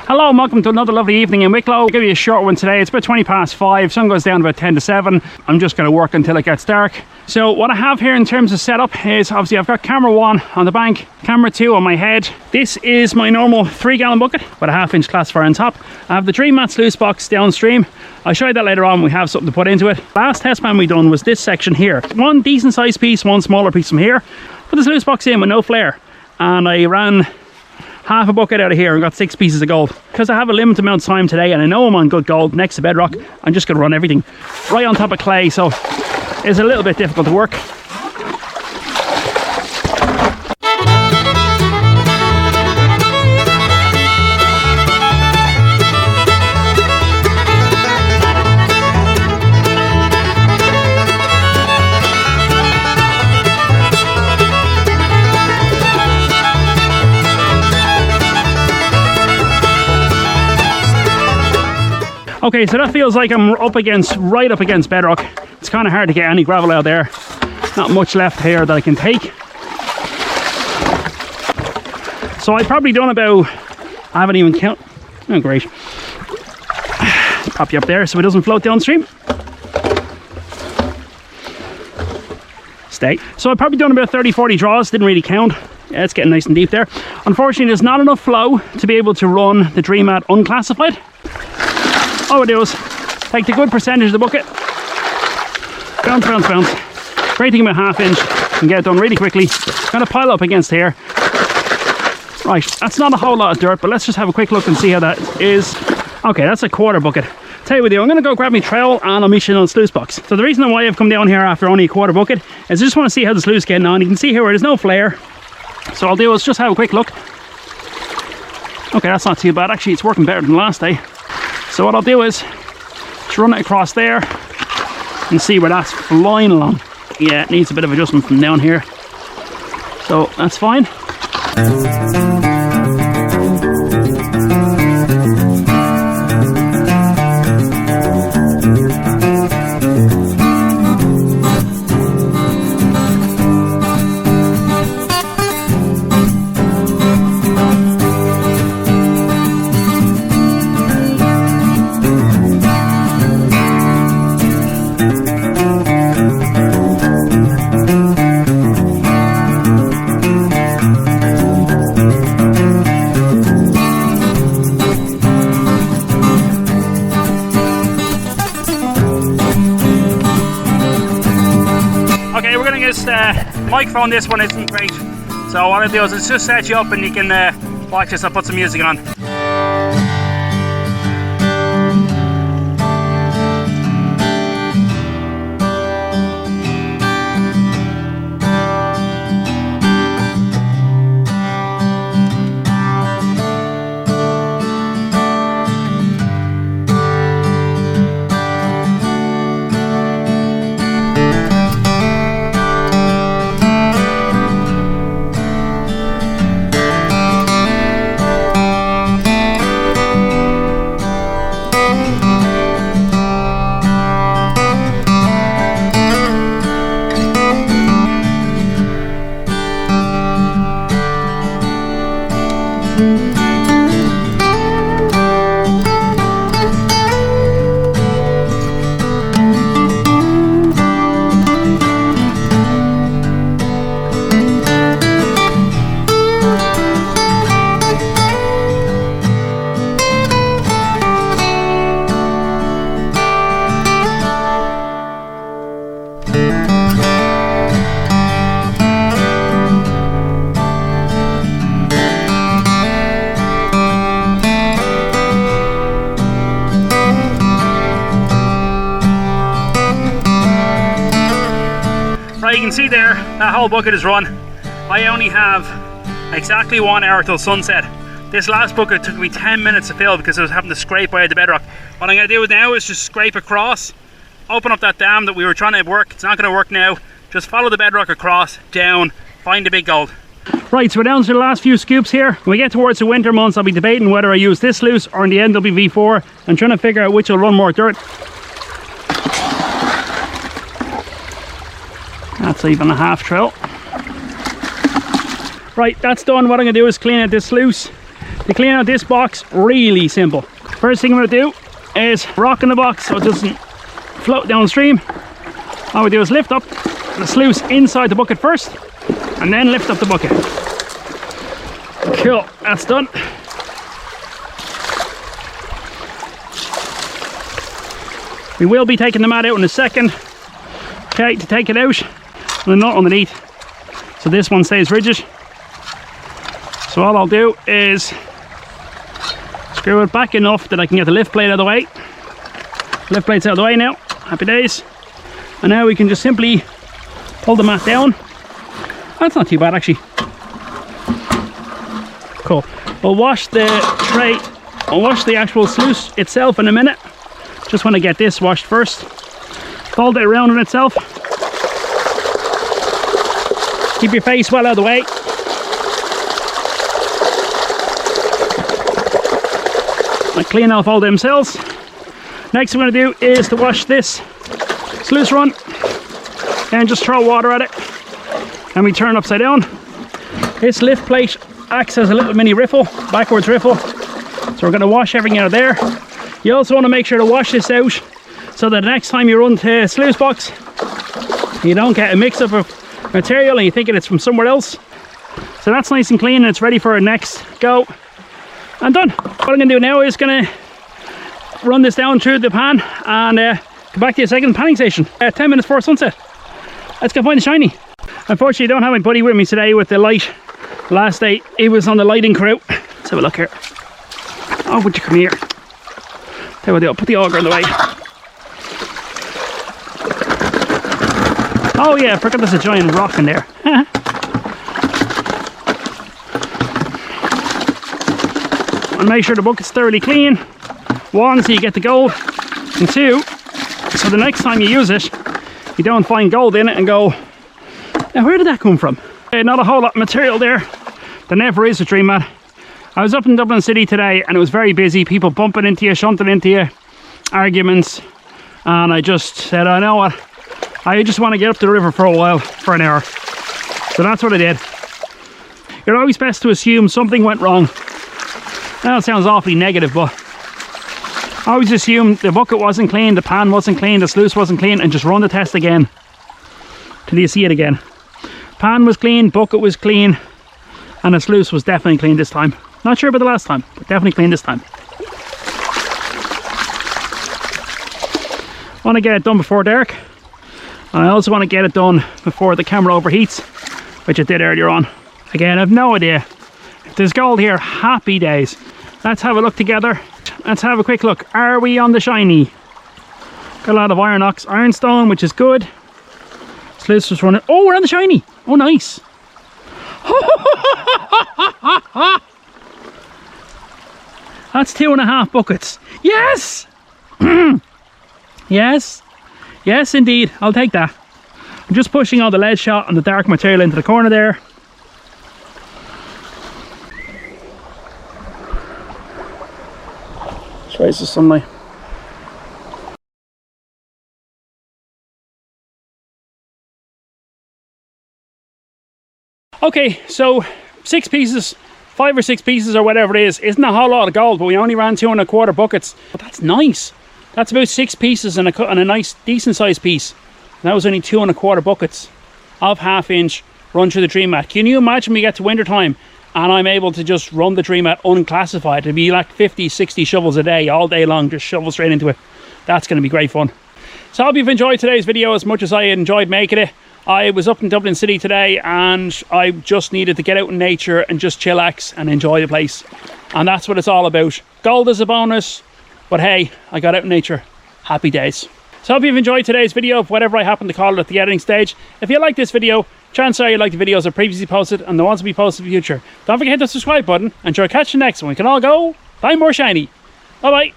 Hello and welcome to another lovely evening in Wicklow. I'll give you a short one today. It's about 20 past 5. Sun goes down about 10 to 7. I'm just going to work until it gets dark. So what I have here in terms of setup is obviously I've got camera 1 on the bank, camera 2 on my head. This is my normal 3-gallon bucket with a 1/2-inch classifier on top. I have the Headmount sluice box downstream. I'll show you that later on. We have something to put into it. Last test pan we done was this section here. One decent sized piece, one smaller piece from here. Put the sluice box in with no flare, and I ran half a bucket out of here and got 6 pieces of gold. Because I have a limited amount of time today and I know I'm on good gold next to bedrock, I'm just going to run everything right on top of clay, so it's a little bit difficult to work. Okay, so that feels like I'm right up against bedrock. It's kind of hard to get any gravel out there. Not much left here that I can take. So I've probably done about, I haven't even counted. Oh, great. Pop you up there so it doesn't float downstream. Stay. So I've probably done about 30-40 draws, didn't really count. Yeah, it's getting nice and deep there. Unfortunately, there's not enough flow to be able to run the Dream Mat unclassified. All we do is take the good percentage of the bucket, bounce, bounce, bounce. Great thing about 1/2 inch, you can get it done really quickly. Kind of pile up against here. Right, that's not a whole lot of dirt, but let's just have a quick look and see how that is. Okay, that's a 1/4 bucket. Tell you what, I'm going to go grab my trowel and I'll meet you on the sluice box. So the reason why I've come down here after only a 1/4 bucket is I just want to see how the sluice is getting on. You can see here where there's no flare. So I'll do is just have a quick look. Okay, that's not too bad. Actually, it's working better than last day. So what I'll do is just run it across there and see where that's flying along. Yeah, it needs a bit of adjustment from down here. So that's fine. Microphone, this one isn't great, so what I'll do is just set you up and you can watch this. I'll put some music on. You can see there, that whole bucket is run. I only have exactly 1 hour till sunset. This last bucket took me 10 minutes to fill because I was having to scrape away the bedrock. What I'm going to do now is just scrape across, open up that dam that we were trying to work. It's not going to work now. Just follow the bedrock across, down, find the big gold. Right, so we're down to the last few scoops here. When we get towards the winter months, I'll be debating whether I use this sluice or in the end it'll be V4. I'm trying to figure out which will run more dirt. That's even a half trail. Right, that's done. What I'm going to do is clean out this sluice, To clean out this box, really simple. First thing I'm going to do is rock in the box so it doesn't float downstream. All we do is lift up the sluice inside the bucket first and then lift up the bucket. Cool, that's done. We will be taking the mat out in a second. Okay, to take it out, and a nut underneath so this one stays rigid. So all I'll do is screw it back enough that I can get the lift plate out of the way. Lift plate's out of the way now, happy days. And now we can just simply pull the mat down. That's not too bad actually. Cool. We'll wash the tray, I'll wash the actual sluice itself in a minute. Just want to get this washed first. Fold it around on itself. Keep your face well out of the way. I clean off all themselves. Next thing I'm going to do is to wash this sluice run and just throw water at it and we turn upside down. This lift plate acts as a little mini riffle, backwards riffle, so we're going to wash everything out of there. You also want to make sure to wash this out so that the next time you run to a sluice box you don't get a mix up of material and you're thinking it's from somewhere else. So that's nice and clean and it's ready for our next go and done. What I'm going to do now is going to run this down through the pan and come back to the second panning station 10 minutes before sunset. Let's go find the shiny. Unfortunately I don't have my buddy with me today with the light. Last day he was on the lighting crew. Let's have a look here. Oh, would you come here? Tell you what, I'll put the auger in the way. Oh yeah, I forgot there's a giant rock in there. And make sure the bucket's thoroughly clean. One, so you get the gold, and two, so the next time you use it you don't find gold in it and go, now where did that come from? Not a whole lot of material there. There never is with Dream Mat. I was up in Dublin City today and it was very busy, people bumping into you, shunting into you, arguments, and I just said, I know what, I just want to get up the river for a while, for an hour. So that's what I did. You're always best to assume something went wrong. That sounds awfully negative, but I always assume the bucket wasn't clean, the pan wasn't clean, the sluice wasn't clean, and just run the test again till you see it again. Pan was clean, bucket was clean, and the sluice was definitely clean this time. Not sure about the last time, but definitely clean this time. I want to get it done before dark, and I also want to get it done before the camera overheats, which it did earlier on. Again, I have no idea. If there's gold here, happy days. Let's have a look together. Let's have a quick look. Are we on the shiny? Got a lot of iron ox, ironstone, which is good. Sluice was running. Oh, we're on the shiny. Oh, nice. That's 2.5 buckets. Yes. Yes. Yes, indeed. I'll take that. I'm just pushing all the lead shot and the dark material into the corner there. Trace of sunlight. Okay, so 6 pieces, 5 or 6 pieces or whatever it is, isn't a whole lot of gold, but we only ran 2.25 buckets. But that's nice. That's about 6 pieces and a nice decent sized piece. And that was only 2.25 buckets of 1/2 inch run through the Dream Mat. Can you imagine we get to winter time and I'm able to just run the Dream Mat unclassified? It'd be like 50, 60 shovels a day, all day long, just shovel straight into it. That's going to be great fun. So I hope you've enjoyed today's video as much as I enjoyed making it. I was up in Dublin City today and I just needed to get out in nature and just chillax and enjoy the place. And that's what it's all about. Gold is a bonus, but hey, I got out in nature. Happy days. So I hope you've enjoyed today's video of whatever I happen to call it at the editing stage. If you like this video, chances are you like the videos I previously posted and the ones to be posted in the future. Don't forget to hit the subscribe button and sure, catch you next one. We can all go find more shiny. Bye bye.